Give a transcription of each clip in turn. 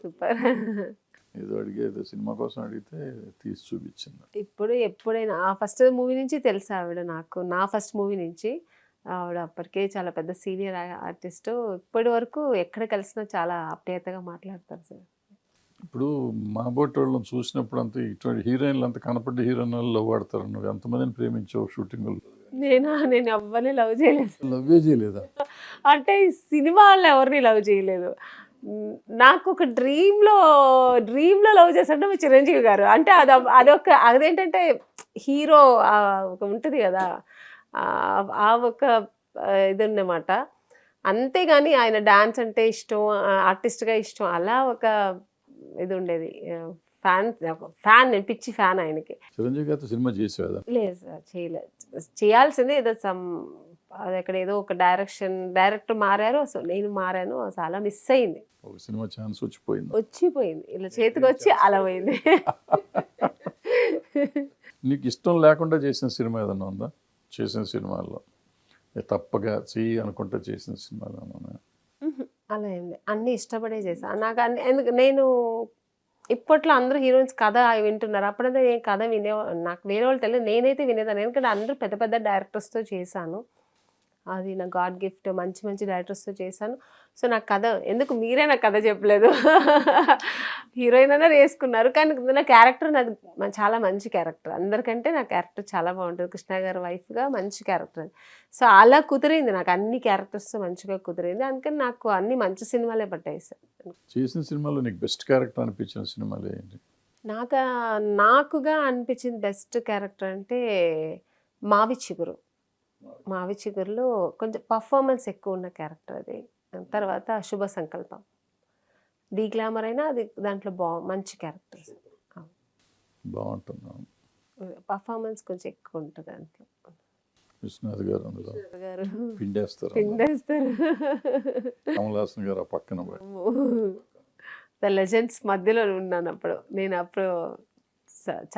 Super. ఏదో అడిగేదో cinema కోసం అడిగితే తీసి చూపించింది. ఇప్పుడు ఎప్పుడైనా ఆ ఫస్ట్ మూవీ నుంచి తెలుసు ఆవిడ నాకు. నా ఫస్ట్ మూవీ నుంచి. ఆవిడ అప్పటికే చాలా పెద్ద సీనియర్ ఆర్టిస్టు. ఇప్పటి వరకు ఎక్కడ కలిసినా చాలా ఆప్యాయతగా మాట్లాడతారు సార్. ఇప్పుడు మా బోటి వాళ్ళని చూసినప్పుడు అంతా ఇటువంటి హీరోయిన్లు అంత కనపడ్డ హీరోయిన్లు లవ్ ఆడతారు. నువ్వు ఎంతమందిని ప్రేమించావు షూటింగ్? నేను ఎవ్వరిని లవ్ చేయలేదు. లవ్వే చేయలేదా? అంటే ఈ సినిమాల్లో ఎవరిని లవ్ చేయలేదు. నాకు ఒక డ్రీమ్లో లవ్ చేశాడు మా చిరంజీవి గారు. అంటే అదేంటంటే హీరో ఒక ఉంటుంది కదా, ఆ ఒక ఇది ఉన్నమాట. అంతేగాని ఆయన డాన్స్ అంటే ఇష్టం, ఆర్టిస్ట్గా ఇష్టం, అలా ఒక ఇది ఉండేది. ఫ్యాన్ నేను పిచ్చి ఫ్యాన్ ఆయనకి. చిరంజీవి గారితో సినిమా చేసేదా? లేదు సార్, చేయలేదు. చేయాల్సిందే ఏదో అది అక్కడ ఏదో ఒక డైరెక్టర్ మారారు, సో నేను మారాను, చాలా మిస్ అయింది. ఒక సినిమా ఛాన్స్ వచ్చిపోయింది, ఇలా చేతికి వచ్చి అలా పోయింది. నీకు ఇష్టం లేకుండా చేసిన సినిమా ఏదన్నా ఉందా? చేసిన సినిమాల్లో తప్పగా చెయ్యి అనుకుంటా చేసిన సినిమాలు ఏమన్నా? అలా ఏం లేదు, అన్నీ ఇష్టపడే చేశాను. నాకు ఎందుకు నేను ఇప్పట్లో అందరూ హీరోయిన్స్ కథ వింటున్నారు. అప్పుడైతే నేను కథ నాకు వేరే వాళ్ళు తెలియదు, నేనైతే వినేదాన్ని. ఎందుకంటే అందరూ పెద్ద పెద్ద డైరెక్టర్స్తో చేశాను. అది నా గాడ్ గిఫ్ట్. మంచి మంచి డైరెక్టర్స్తో చేశాను. సో నాకు కథ ఎందుకు, మీరే నాకు కథ చెప్పలేదు. హీరోయిన్ అన్నారు వేసుకున్నారు, కానీ నా క్యారెక్టర్ నాకు చాలా మంచి క్యారెక్టర్. అందరికంటే నా క్యారెక్టర్ చాలా బాగుంటుంది. కృష్ణ గారి వైఫ్గా మంచి క్యారెక్టర్ అది. సో అలా కుదిరింది నాకు, అన్ని క్యారెక్టర్స్తో మంచిగా కుదిరింది. అందుకని నాకు అన్ని మంచి సినిమాలే పట్టాయి సార్. చేసిన సినిమాలో నీకు బెస్ట్ క్యారెక్టర్ అనిపించిన సినిమాలు ఏంటి? నాకుగా అనిపించింది బెస్ట్ క్యారెక్టర్ అంటే మావి చిగురులో కొంచెం పర్ఫార్మెన్స్ ఎక్కువ ఉన్న క్యారెక్టర్ అది. తర్వాత శుభ సంకల్పం, డీ గ్లామర్ అయినా అది దాంట్లో మంచి క్యారెక్టర్. బాగుంటుంది, పర్ఫార్మెన్స్ కొంచెం ఎక్కువ ఉంటుంది దాంట్లో. విశ్వనాథ్ గారు అందులో పిండేస్తారు. కమల్ హాసన్ గారు పక్కన ద లెజెండ్స్ మధ్యలో ఉన్నాను అప్పుడు. నేను అప్పుడు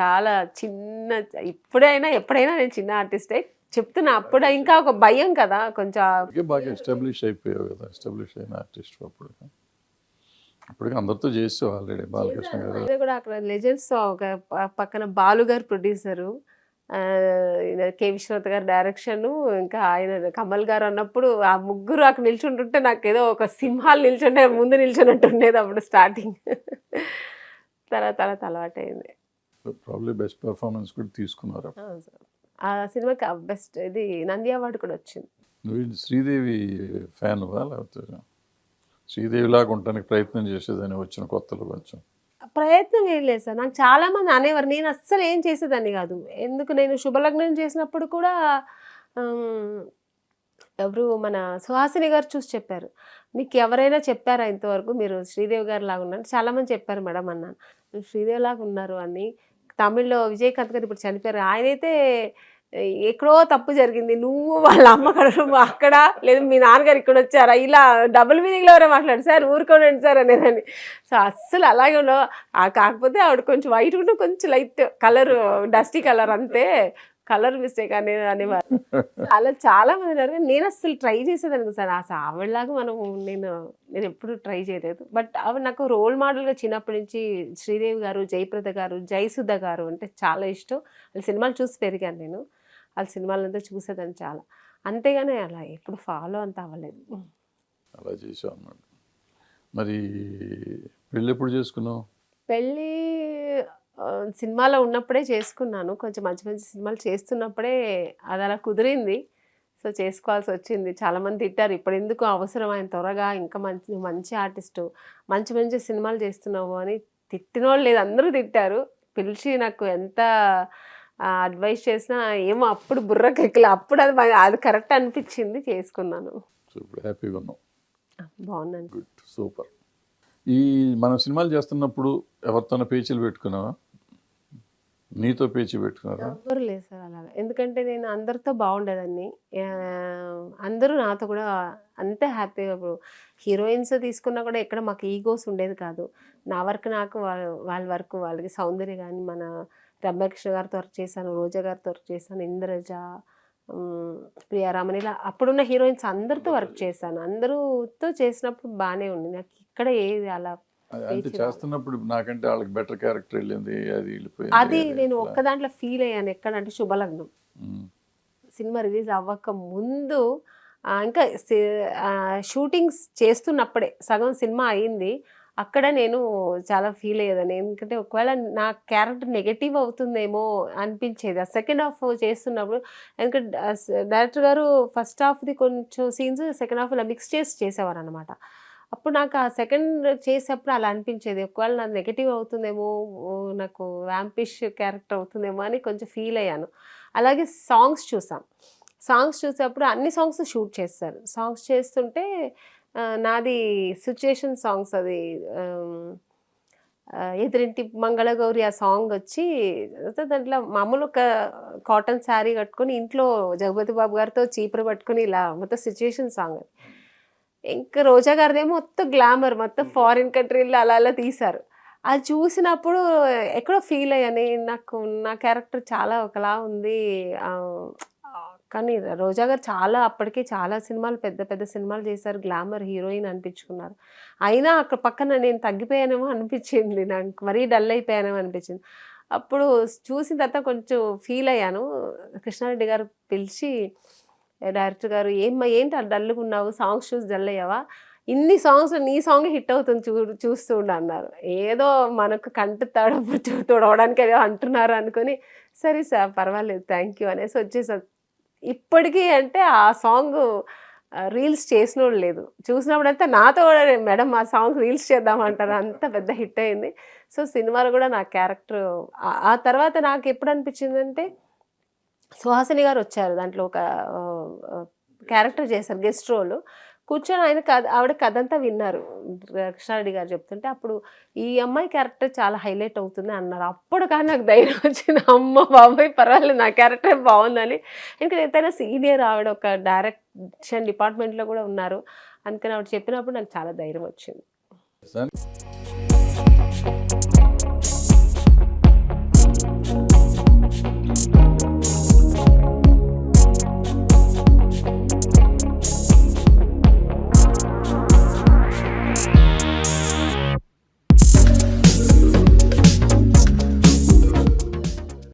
చాలా చిన్న, ఎప్పుడైనా నేను చిన్న ఆర్టిస్టే చెప్తున్నా. అప్పుడు ఇంకా ఒక భయం కదా కొంచెం. బాగా ఎస్టాబ్లిష్ అయిపోయావు కదా, ఎస్టాబ్లిష్ అయిన ఆర్టిస్ట్ అప్పుడు. అప్పటికి అందరితో చేసావు ఆల్రెడీ. బాలకృష్ణ గారు అదే కూడా అక్కడ లెజెండ్స్ ఒక పక్కన బాలు గారు ప్రొడ్యూసరు, కె విశ్వనాథ్ గారు డైరెక్షను, ఇంకా ఆయన కమల్ గారు అన్నప్పుడు ఆ ముగ్గురు అక్కడ నిల్చుంటుంటే నాకు ఏదో ఒక సింహాలు నిల్చుంటే ముందు నిల్చున్నట్టు ఉండేది అప్పుడు స్టార్టింగ్. తర్వాత అలవాటైంది. ప్రాబ్లీ బెస్ట్ పర్ఫార్మెన్స్ కూడా తీసుకున్నారు ఆ సినిమాకి. బెస్ట్ ఇది నంది అవార్డు కూడా వచ్చింది. నువ్వు శ్రీదేవి ఫ్యాన్వా, లేకపోతే శ్రీదేవి లాగా ఉండడానికి ప్రయత్నం చేసేదని వచ్చిన కొత్తలో? కొంచెం ప్రయత్నం ఏం లేదు సార్. నాకు చాలా మంది అనేవారు, నేను అస్సలు ఏం చేసేదాన్ని కాదు. ఎందుకు, నేను శుభలగ్నం చేసినప్పుడు కూడా ఎవరు మన సుహాసిని గారు చూసి చెప్పారు, మీకు ఎవరైనా చెప్పారా ఇంతవరకు మీరు శ్రీదేవి గారు లాగా ఉన్నారు? చాలామంది చెప్పారు మేడం అన్నాను. శ్రీదేవి లాగా ఉన్నారు అని. తమిళ్లో విజయకాంత్ గారు ఇప్పుడు చనిపోయారు, ఆయనైతే ఎక్కడో తప్పు జరిగింది, నువ్వు వాళ్ళ అమ్మ అక్కడ లేదు, మీ నాన్నగారు ఇక్కడ వచ్చారా, ఇలా డబుల్ మీనింగ్లో ఎవరో మాట్లాడు సార్, ఊరుకోండి సార్ అనేదాన్ని. సో అస్సలు అలాగే ఉండవు. కాకపోతే ఆవిడ కొంచెం వైట్ ఉంటే కొంచెం లైట్ కలర్, డస్టీ కలర్, అంతే, కలర్ మిస్టేక్ అనేవారు. అలా చాలా మంది ఉన్నారు. నేను అస్సలు ట్రై చేసేదాన్ని సార్. అసలు ఆవిడలాగా నేను ఎప్పుడు ట్రై చేయలేదు. బట్ ఆవిడ నాకు రోల్ మోడల్గా చిన్నప్పటి నుంచి శ్రీదేవి గారు, జయప్రద గారు, జయసుధ గారు అంటే చాలా ఇష్టం. వాళ్ళ సినిమాలు చూసి పెరిగాను నేను. వాళ్ళ సినిమాలంతా చూసేదాన్ని చాలా. అంతేగాని అలా ఎప్పుడు ఫాలో అంత అవ్వలేదు. అలా చేసావు అన్నమాట. మరి పెళ్ళి ఎప్పుడు చేసుకున్నావు? పెళ్ళి సినిమాలో ఉన్నప్పుడే చేసుకున్నాను. కొంచెం మంచి మంచి సినిమాలు చేస్తున్నప్పుడే అది అలా కుదిరింది. సో చేసుకోవాల్సి వచ్చింది. చాలామంది తిట్టారు, ఇప్పుడు ఎందుకు అవసరం ఆయన త్వరగా, ఇంకా మంచి ఆర్టిస్టు, మంచి మంచి సినిమాలు చేస్తున్నావు అని. తిట్టిన వాళ్ళు లేదు, అందరూ తిట్టారు. పిలిచి నాకు ఎంత అడ్వైస్ చేసినా ఏమో అప్పుడు బుర్రకెక్కలే. అప్పుడు అది కరెక్ట్ అనిపించింది, చేసుకున్నాను. హ్యాపీగా ఉన్నావు? బాగున్నాను. Good, super. ఈ మనం సినిమాలు చేస్తున్నప్పుడు ఎవరితోనో పేచీలు పెట్టుకున్నావా? నీతో పేచీ పెట్టుకున్నారా? ఎవరు లేదు సార్ అలాగా. ఎందుకంటే నేను అందరితో బాగుండేదాన్ని. అందరూ నాతో కూడా అంతే హ్యాపీగా. ఇప్పుడు హీరోయిన్స్ తీసుకున్నా కూడా ఎక్కడ మాకు ఈగోస్ ఉండేది కాదు. నా వర్క్ నాకు, వాళ్ళ వర్క్ వాళ్ళకి. సౌందర్య కానీ, మన రమ్యకృష్ణ గారితో వర్క్ చేశాను, రోజా గారితో వర్క్ చేశాను, ఇంద్రజ, ప్రియారామన్, ఇలా అప్పుడున్న హీరోయిన్స్ అందరితో వర్క్ చేశాను. అందరూతో చేసినప్పుడు బాగానే ఉంది. నాకు ఇక్కడ ఏది అలా అంటే చేస్తున్నప్పుడు నాకంటే వాళ్ళకి బెటర్ క్యారెక్టర్ వెళ్ళింది, అది అది వెళ్ళిపోయింది. నేను ఒక్క దాంట్లో ఫీల్ అయ్యాను. ఎక్కడంటే శుభలగ్నం ఉమ్. సినిమా రిలీజ్ అవ్వక ముందు ఇంకా షూటింగ్స్ చేస్తున్నప్పుడే సగం సినిమా అయింది. అక్కడ నేను చాలా ఫీల్ అయ్యేదాన్ని. ఎందుకంటే ఒకవేళ నా క్యారెక్టర్ నెగెటివ్ అవుతుందేమో అనిపించేది. ఆ సెకండ్ హాఫ్ చేస్తున్నప్పుడు. ఎందుకంటే డైరెక్టర్ గారు ఫస్ట్ హాఫ్‌ది కొంచెం సీన్స్ సెకండ్ హాఫ్ ఇలా మిక్స్ చేసి చేసేవారనమాట. అప్పుడు నాకు ఆ సెకండ్ చేసేప్పుడు అలా అనిపించేది. ఒకవేళ నాది నెగెటివ్ అవుతుందేమో, నాకు వ్యాంపిష్ క్యారెక్టర్ అవుతుందేమో అని కొంచెం ఫీల్ అయ్యాను. అలాగే సాంగ్స్ చూసాం. సాంగ్స్ చూసేప్పుడు అన్ని సాంగ్స్ షూట్ చేస్తారు. సాంగ్స్ చేస్తుంటే నాది సిచ్యుయేషన్ సాంగ్స్ అది ఎదురింటి మంగళగౌరి ఆ సాంగ్ వచ్చి దాంట్లో మామూలు ఒక కాటన్ శారీ కట్టుకొని ఇంట్లో జగపతి బాబు గారితో చీపురు పట్టుకొని ఇలా మొత్తం సిచ్యుయేషన్ సాంగ్. ఇంకా రోజా గారిదేమో మొత్తం గ్లామర్, మొత్తం ఫారిన్ కంట్రీలో అలా అలా తీశారు. అది చూసినప్పుడు ఎక్కడో ఫీల్ అయ్యాను. నాకు నా క్యారెక్టర్ చాలా ఒకలా ఉంది. కానీ రోజా గారు చాలా అప్పటికే చాలా సినిమాలు పెద్ద పెద్ద సినిమాలు చేశారు. గ్లామర్ హీరోయిన్ అనిపించుకున్నారు. అయినా అక్కడ పక్కన నేను తగ్గిపోయానేమో అనిపించింది. నాకు మరీ డల్ అయిపోయానేమో అనిపించింది. అప్పుడు చూసిన తర్వాత కొంచెం ఫీల్ అయ్యాను. కృష్ణారెడ్డి గారు పిలిచి, డైరెక్టర్ గారు ఏమ్మా ఏంటి డల్గా ఉన్నావు, సాంగ్స్ చూసి డల్ అయ్యావా, ఇన్ని సాంగ్స్ నీ సాంగ్ హిట్ అవుతుంది చూస్తూ ఉండు అన్నారు. ఏదో మనకు కంటి తుడవడానికి ఏదో అంటున్నారు అనుకుని సరే సార్ పర్వాలేదు థ్యాంక్ యూ అనేసి వచ్చేసా. ఇప్పటికీ అంటే ఆ సాంగ్ రీల్స్ చేసినోడు లేదు. చూసినప్పుడంతా నాతో కూడా మేడం ఆ సాంగ్ రీల్స్ చేద్దామంటారు, అంత పెద్ద హిట్ అయింది. సో సినిమాలో కూడా నా క్యారెక్టర్ ఆ తర్వాత నాకు ఎప్పుడు అనిపించిందంటే సుహాసిని గారు వచ్చారు. దాంట్లో ఒక క్యారెక్టర్ చేశారు, గెస్ట్ రోల్. కూర్చొని ఆయన ఆవిడ కథ అంతా విన్నారు. కృష్ణారెడ్డి గారు చెప్తుంటే అప్పుడు ఈ అమ్మాయి క్యారెక్టర్ చాలా హైలైట్ అవుతుంది అన్నారు. అప్పుడు కానీ నాకు ధైర్యం వచ్చింది, అమ్మ బాబాయ్ పర్వాలేదు నా క్యారెక్టర్ బాగుందని. ఎందుకంటే ఎంతైనా సీనియర్ ఆవిడ, ఒక డైరెక్షన్ డిపార్ట్మెంట్లో కూడా ఉన్నారు అందుకని ఆవిడ చెప్పినప్పుడు నాకు చాలా ధైర్యం వచ్చింది.